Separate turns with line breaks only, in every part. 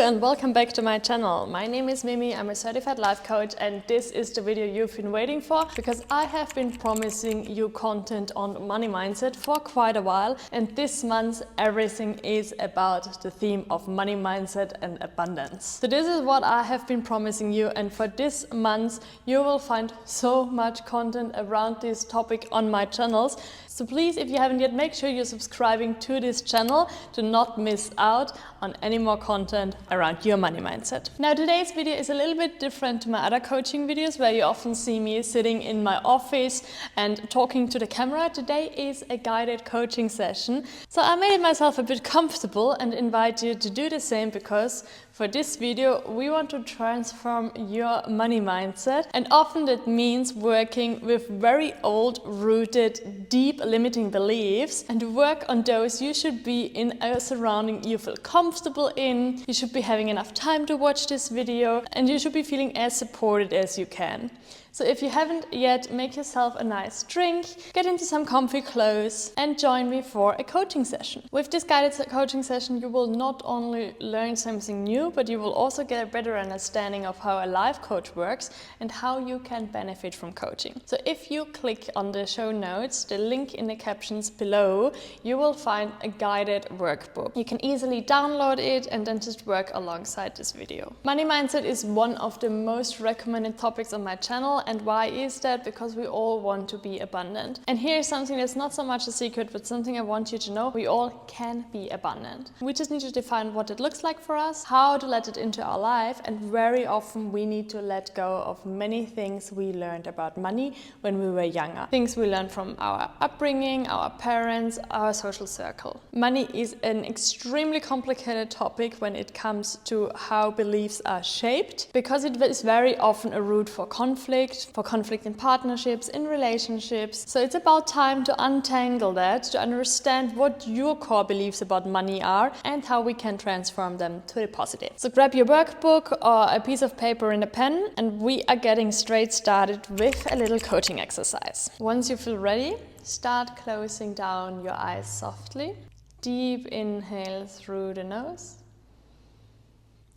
and welcome back to my channel. My name is Mimi, I'm a certified life coach, and this is the video you've been waiting for because I have been promising you content on money mindset for quite a while, and this month everything is about the theme of money mindset and abundance. So this is what I have been promising you, and for this month you will find so much content around this topic on my channels. So please, if you haven't yet, make sure you're subscribing to this channel to not miss out on any more content around your money mindset. Now today's video is a little bit different to my other coaching videos where you often see me sitting in my office and talking to the camera. Today is a guided coaching session. So I made myself a bit comfortable and invite you to do the same, because for this video we want to transform your money mindset, and often that means working with very old, rooted, deep limiting beliefs, and work on those you should be in a surrounding you feel comfortable in. You should be having enough time to watch this video, and you should be feeling as supported as you can. So if you haven't yet, make yourself a nice drink, get into some comfy clothes and join me for a coaching session. With this guided coaching session, you will not only learn something new, but you will also get a better understanding of how a life coach works and how you can benefit from coaching. So if you click on the show notes, the link in the captions below, you will find a guided workbook. You can easily download it and then just work alongside this video. Money mindset is one of the most recommended topics on my channel. And why is that? Because we all want to be abundant. And here's something that's not so much a secret, but something I want you to know. We all can be abundant. We just need to define what it looks like for us, how to let it into our life, and very often we need to let go of many things we learned about money when we were younger. Things we learned from our upbringing, our parents, our social circle. Money is an extremely complicated topic when it comes to how beliefs are shaped, because it is very often a root for conflict in partnerships, in relationships. So it's about time to untangle that, to understand what your core beliefs about money are and how we can transform them to the positive. So grab your workbook or a piece of paper and a pen, and we are getting straight started with a little coaching exercise. Once you feel ready, start closing down your eyes softly. Deep inhale through the nose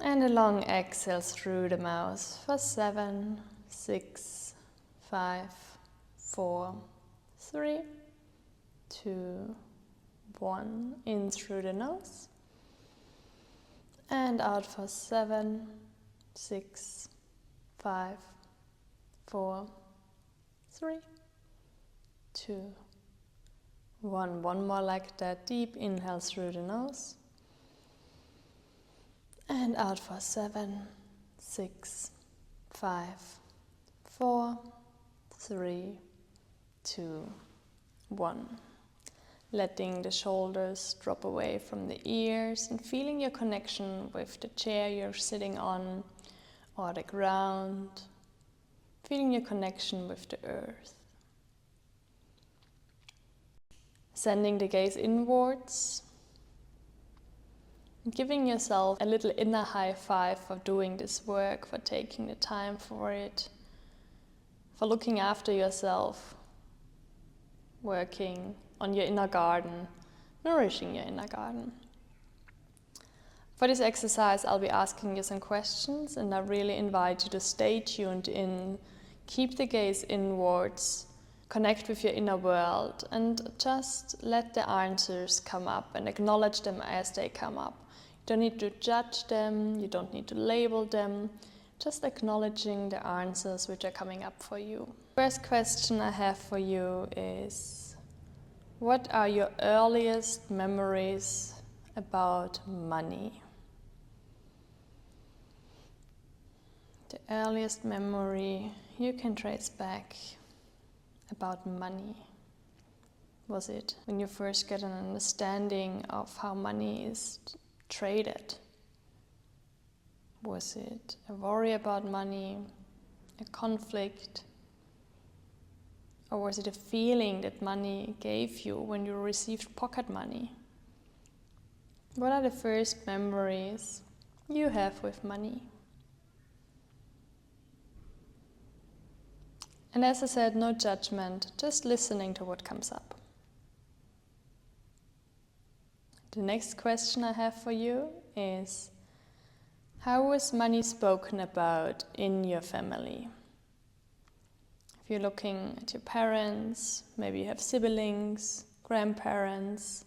and a long exhale through the mouth for 7, 6, 5, 4, 3, 2, 1. In through the nose and out for 7, 6, 5, 4, 3, 2, 1. One more like that. Deep inhale through the nose and out for 7, 6, 5, 4, 3, 2, 1. Letting the shoulders drop away from the ears and feeling your connection with the chair you're sitting on or the ground. Feeling your connection with the earth. Sending the gaze inwards. Giving yourself a little inner high five for doing this work, for taking the time for it, for looking after yourself, working on your inner garden, nourishing your inner garden. For this exercise, I'll be asking you some questions, and I really invite you to stay tuned in, keep the gaze inwards, connect with your inner world, and just let the answers come up and acknowledge them as they come up. You don't need to judge them, you don't need to label them, just acknowledging the answers which are coming up for you. First question I have for you is, what are your earliest memories about money? The earliest memory you can trace back about money. Was it when you first get an understanding of how money is traded? Was it a worry about money, a conflict? Or was it a feeling that money gave you when you received pocket money? What are the first memories you have with money? And as I said, no judgment, just listening to what comes up. The next question I have for you is, How is money spoken about in your family? If you're looking at your parents, maybe you have siblings, grandparents,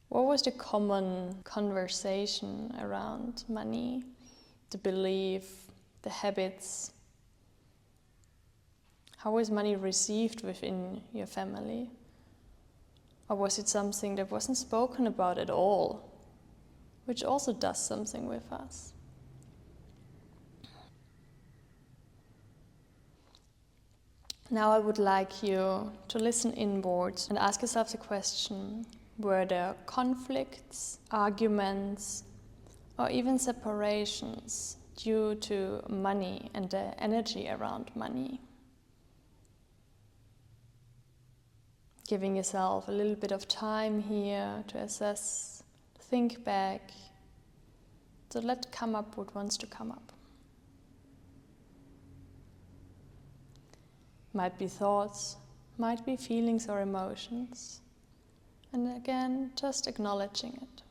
what was the common conversation around money, the belief, the habits? How was money received within your family? Or was it something that wasn't spoken about at all, which also does something with us? Now I would like you to listen inwards and ask yourself the question, were there conflicts, arguments, or even separations due to money and the energy around money? Giving yourself a little bit of time here to assess, to think back, to let come up what wants to come up. Might be thoughts, might be feelings or emotions. And again, just acknowledging it.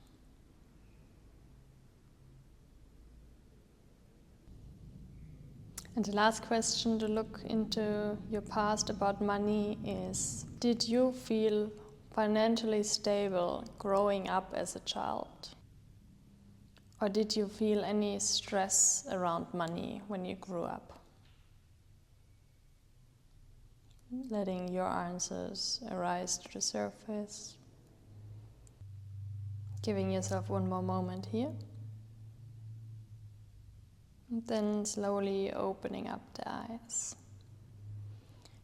And the last question to look into your past about money is, did you feel financially stable growing up as a child? Or did you feel any stress around money when you grew up? Letting your answers arise to the surface. Giving yourself one more moment here. And then slowly opening up the eyes.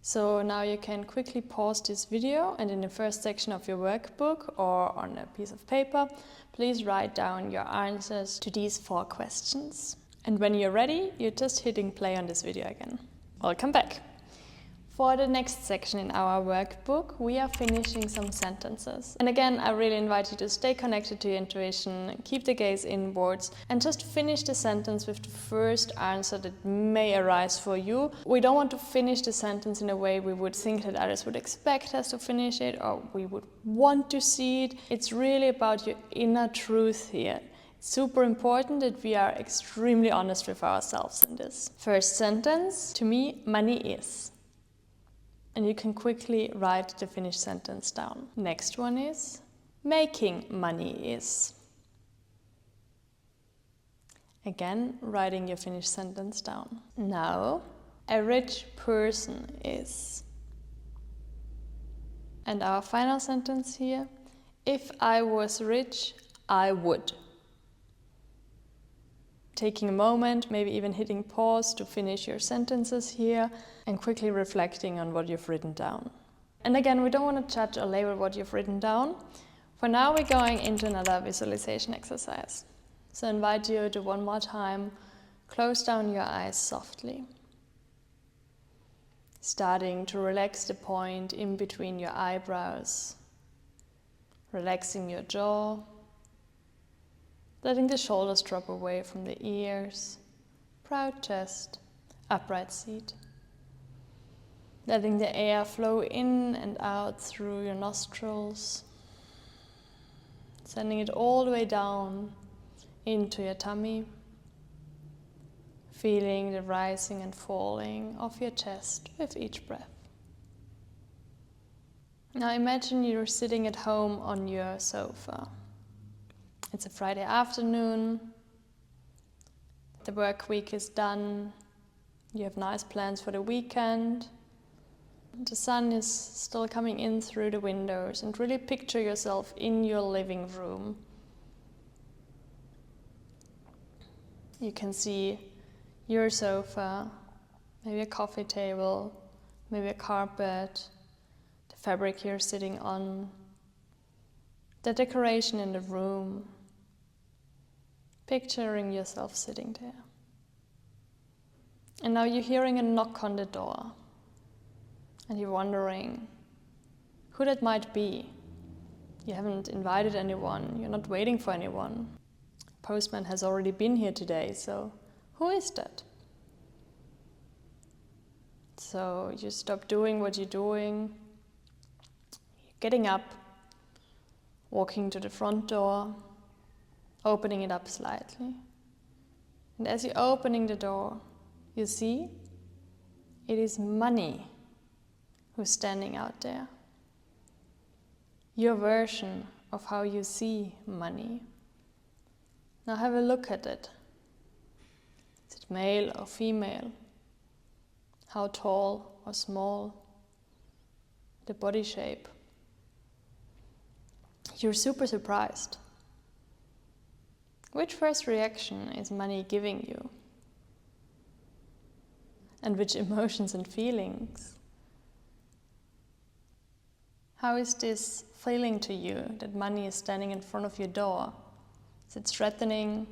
So now you can quickly pause this video, and in the first section of your workbook or on a piece of paper, please write down your answers to these 4 questions. And when you're ready, you're just hitting play on this video again. Welcome back. For the next section in our workbook, we are finishing some sentences. And again, I really invite you to stay connected to your intuition, keep the gaze inwards, and just finish the sentence with the first answer that may arise for you. We don't want to finish the sentence in a way we would think that others would expect us to finish it, or we would want to see it. It's really about your inner truth here. It's super important that we are extremely honest with ourselves in this. First sentence, to me, money is. And you can quickly write the finished sentence down. Next one is, making money is. Again, writing your finished sentence down. Now, a rich person is. And our final sentence here, if I was rich, I would. Taking a moment, maybe even hitting pause to finish your sentences here and quickly reflecting on what you've written down. And again, we don't want to judge or label what you've written down. For now, we're going into another visualization exercise. So I invite you to one more time, close down your eyes softly. Starting to relax the point in between your eyebrows, relaxing your jaw, letting the shoulders drop away from the ears, proud chest, upright seat. Letting the air flow in and out through your nostrils, sending it all the way down into your tummy, feeling the rising and falling of your chest with each breath. Now imagine you're sitting at home on your sofa. It's a Friday afternoon, the work week is done, you have nice plans for the weekend, the sun is still coming in through the windows, and really picture yourself in your living room. You can see your sofa, maybe a coffee table, maybe a carpet, the fabric you're sitting on, the decoration in the room. Picturing yourself sitting there. And now you're hearing a knock on the door. And you're wondering who that might be. You haven't invited anyone, you're not waiting for anyone. Postman has already been here today, so who is that? So you stop doing what you're doing, you're getting up, walking to the front door, opening it up slightly. And as you're opening the door, you see it is money who's standing out there. Your version of how you see money. Now have a look at it. Is it male or female? How tall or small? The body shape. You're super surprised. Which first reaction is money giving you? And which emotions and feelings? How is this feeling to you that money is standing in front of your door? Is it threatening?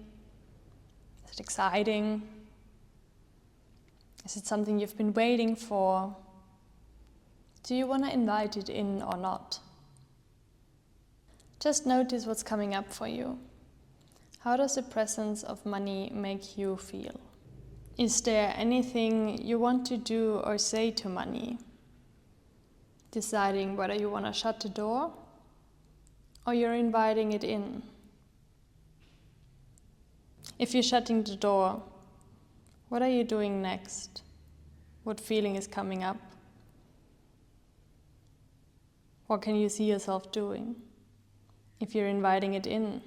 Is it exciting? Is it something you've been waiting for? Do you want to invite it in or not? Just notice what's coming up for you. How does the presence of money make you feel? Is there anything you want to do or say to money? Deciding whether you want to shut the door or you're inviting it in. If you're shutting the door, what are you doing next? What feeling is coming up? What can you see yourself doing? If you're inviting it in,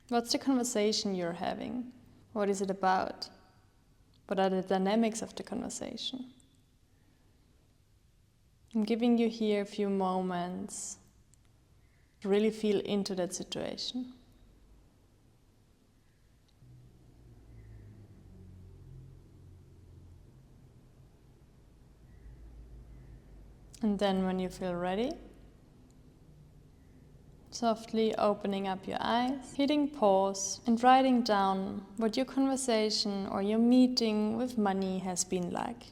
what's the conversation you're having? What is it about? What are the dynamics of the conversation? I'm giving you here a few moments to really feel into that situation. And then when you feel ready, softly opening up your eyes, hitting pause and writing down what your conversation or your meeting with money has been like.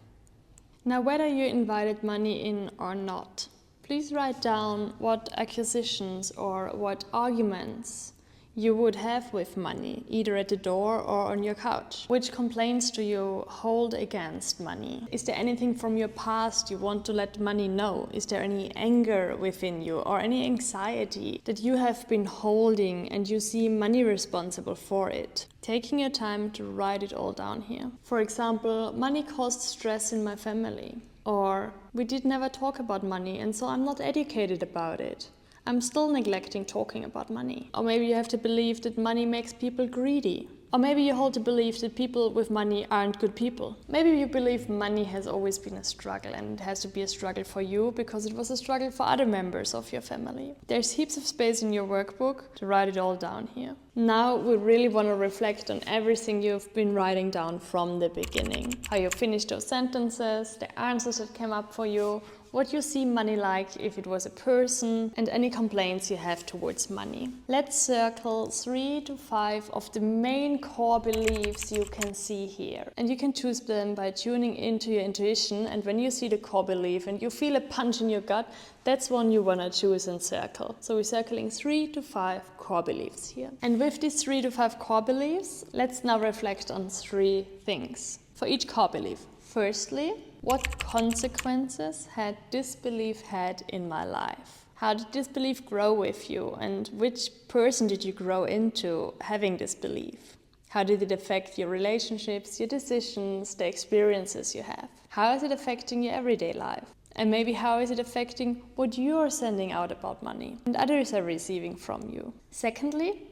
Now, whether you invited money in or not, please write down what accusations or what arguments you would have with money, either at the door or on your couch. Which complaints do you hold against money? Is there anything from your past you want to let money know? Is there any anger within you or any anxiety that you have been holding and you see money responsible for it? Taking your time to write it all down here. For example, money caused stress in my family. Or we did never talk about money and so I'm not educated about it. I'm still neglecting talking about money. Or maybe you have the belief that money makes people greedy. Or maybe you hold the belief that people with money aren't good people. Maybe you believe money has always been a struggle and it has to be a struggle for you because it was a struggle for other members of your family. There's heaps of space in your workbook to write it all down here. Now we really want to reflect on everything you've been writing down from the beginning. How you finished those sentences, the answers that came up for you, what you see money like if it was a person, and any complaints you have towards money. Let's circle 3 to 5 of the main core beliefs you can see here. And you can choose them by tuning into your intuition, and when you see the core belief and you feel a punch in your gut, that's one you want to choose and circle. So we're circling 3 to 5 core beliefs here. And with these 3 to 5 core beliefs, let's now reflect on 3 things for each core belief. Firstly, what consequences had this belief had in my life? How did this belief grow with you? And which person did you grow into having this belief? How did it affect your relationships, your decisions, the experiences you have? How is it affecting your everyday life? And maybe how is it affecting what you're sending out about money and others are receiving from you? Secondly,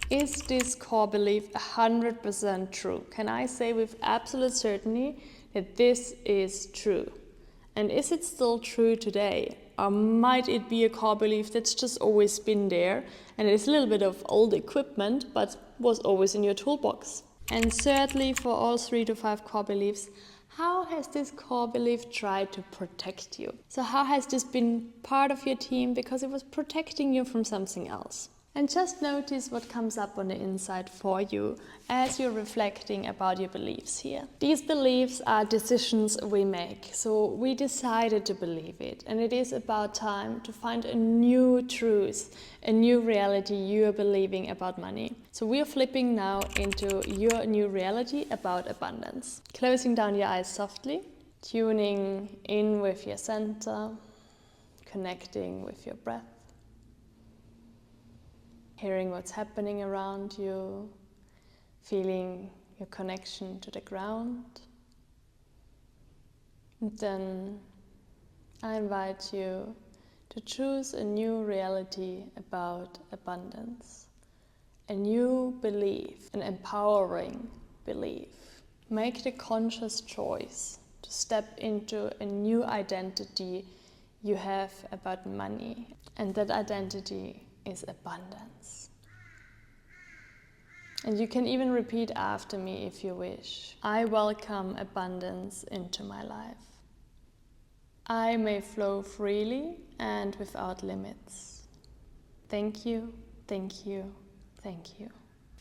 is this core belief 100% true? Can I say with absolute certainty that this is true? And is it still true today? Or might it be a core belief that's just always been there and it's a little bit of old equipment but was always in your toolbox? And thirdly, for all 3 to 5 core beliefs, how has this core belief tried to protect you? So how has this been part of your team because it was protecting you from something else? And just notice what comes up on the inside for you as you're reflecting about your beliefs here. These beliefs are decisions we make. So we decided to believe it. And it is about time to find a new truth, a new reality you are believing about money. So we are flipping now into your new reality about abundance. Closing down your eyes softly, tuning in with your center, connecting with your breath. Hearing what's happening around you, feeling your connection to the ground. And then I invite you to choose a new reality about abundance, a new belief, an empowering belief. Make the conscious choice to step into a new identity you have about money, and that identity is abundance. And you can even repeat after me if you wish. I welcome abundance into my life. I may flow freely and without limits. Thank you, thank you, thank you.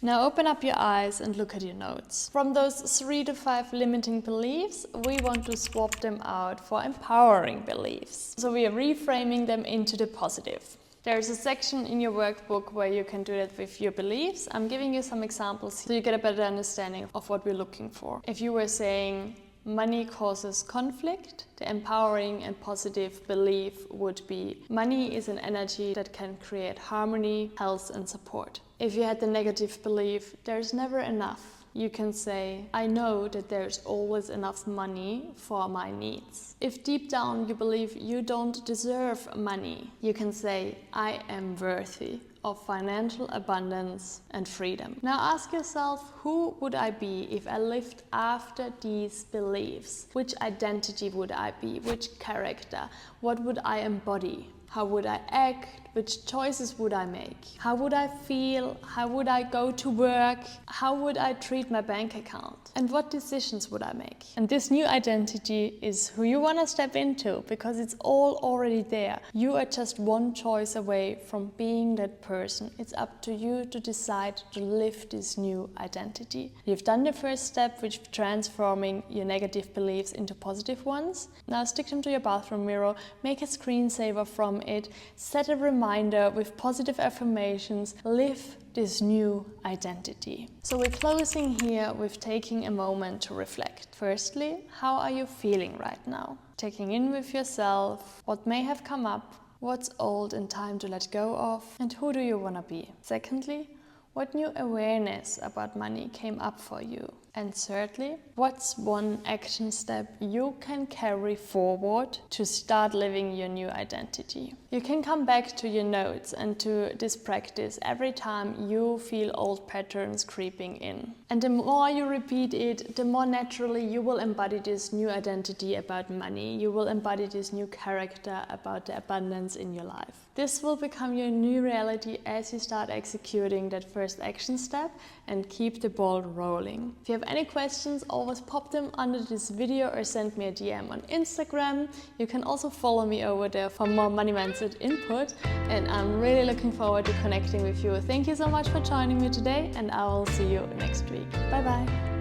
Now open up your eyes and look at your notes. From those 3 to 5 limiting beliefs, we want to swap them out for empowering beliefs. So we are reframing them into the positive. There's a section in your workbook where you can do that with your beliefs. I'm giving you some examples so you get a better understanding of what we're looking for. If you were saying money causes conflict, the empowering and positive belief would be money is an energy that can create harmony, health and support. If you had the negative belief, there's never enough, you can say, I know that there's always enough money for my needs. If deep down you believe you don't deserve money, you can say, I am worthy of financial abundance and freedom. Now ask yourself, who would I be if I lived after these beliefs? Which identity would I be? Which character? What would I embody? How would I act? Which choices would I make? How would I feel? How would I go to work? How would I treat my bank account? And what decisions would I make? And this new identity is who you want to step into, because it's all already there. You are just one choice away from being that person. It's up to you to decide to live this new identity. You've done the first step, which is transforming your negative beliefs into positive ones. Now stick them to your bathroom mirror, make a screensaver from it, set a reminder with positive affirmations, live this new identity. So we're closing here with taking a moment to reflect. Firstly, how are you feeling right now? Checking in with yourself, what may have come up, what's old and time to let go of, and who do you want to be? Secondly, what new awareness about money came up for you? And thirdly, what's one action step you can carry forward to start living your new identity? You can come back to your notes and to this practice every time you feel old patterns creeping in. And the more you repeat it, the more naturally you will embody this new identity about money. You will embody this new character about the abundance in your life. This will become your new reality as you start executing that first action step and keep the ball rolling. If you have any questions, always pop them under this video or send me a DM on Instagram. You can also follow me over there for more money mindset input, and I'm really looking forward to connecting with you. Thank you so much for joining me today, and I will see you next week. Bye bye.